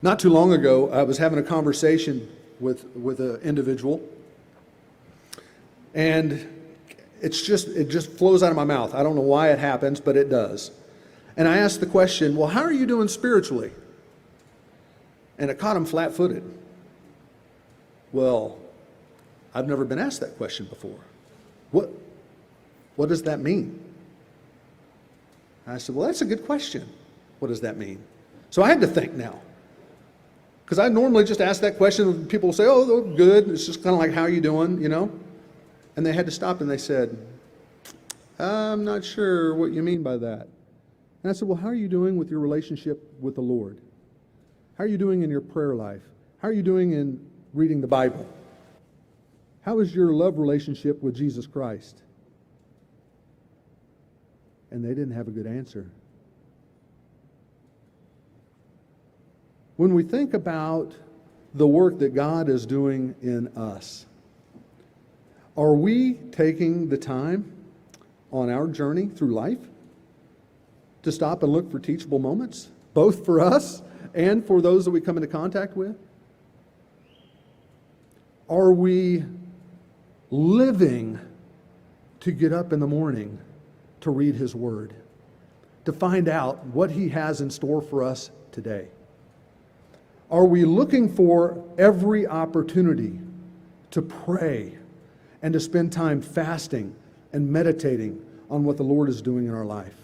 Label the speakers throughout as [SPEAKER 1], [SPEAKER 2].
[SPEAKER 1] Not too long ago, I was having a conversation with an individual, and it just flows out of my mouth. I don't know why it happens, but it does. And I asked the question, well, how are you doing spiritually? And it caught him flat-footed. Well, I've never been asked that question before. What does that mean? I said, well, that's a good question. What does that mean? So I had to think now. Because I normally just ask that question, and people will say, oh, good. It's just kind of like, how are you doing, And they had to stop and they said, I'm not sure what you mean by that. And I said, well, how are you doing with your relationship with the Lord? How are you doing in your prayer life? How are you doing in reading the Bible? How is your love relationship with Jesus Christ? And they didn't have a good answer. When we think about the work that God is doing in us, are we taking the time on our journey through life to stop and look for teachable moments, both for us and for those that we come into contact with? Are we living to get up in the morning to read His Word, to find out what He has in store for us today? Are we looking for every opportunity to pray and to spend time fasting and meditating on what the Lord is doing in our life?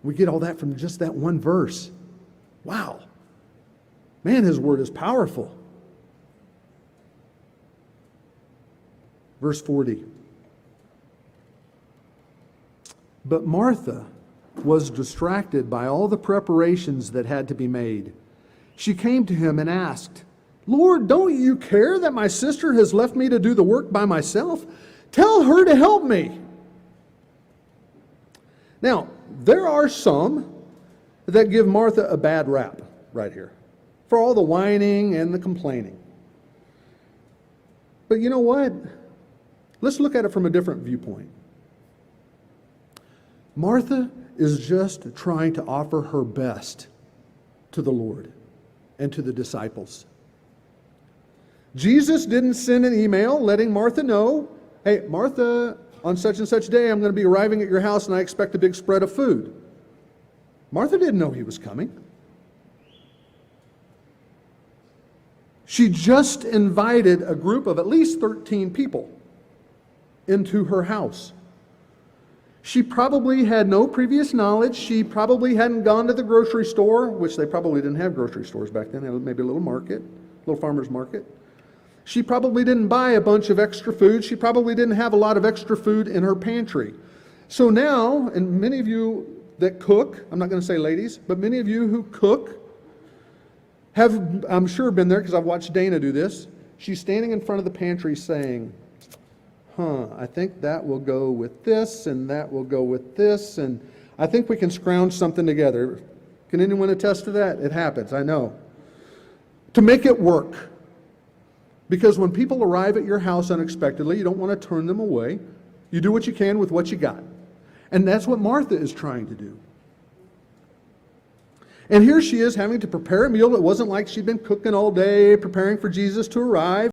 [SPEAKER 1] We get all that from just that one verse. Wow. Man, His Word is powerful. Verse 40. But Martha was distracted by all the preparations that had to be made. She came to Him and asked, Lord, don't you care that my sister has left me to do the work by myself? Tell her to help me. Now, there are some that give Martha a bad rap right here for all the whining and the complaining. But you know what? Let's look at it from a different viewpoint. Martha is just trying to offer her best to the Lord and to the disciples. Jesus didn't send an email letting Martha know, hey, Martha, on such and such day, I'm going to be arriving at your house and I expect a big spread of food. Martha didn't know He was coming. She just invited a group of at least 13 people into her house. She probably had no previous knowledge. She probably hadn't gone to the grocery store, which they probably didn't have grocery stores back then. They had maybe a little market, little farmer's market. She probably didn't buy a bunch of extra food. She probably didn't have a lot of extra food in her pantry. So now, and many of you that cook, I'm not going to say ladies, but many of you who cook have, I'm sure, been there because I've watched Dana do this. She's standing in front of the pantry saying, I think that will go with this, and that will go with this, and I think we can scrounge something together. Can anyone attest to that? It happens, I know. To make it work. Because when people arrive at your house unexpectedly, you don't want to turn them away. You do what you can with what you got. And that's what Martha is trying to do. And here she is having to prepare a meal. It wasn't like she'd been cooking all day, preparing for Jesus to arrive.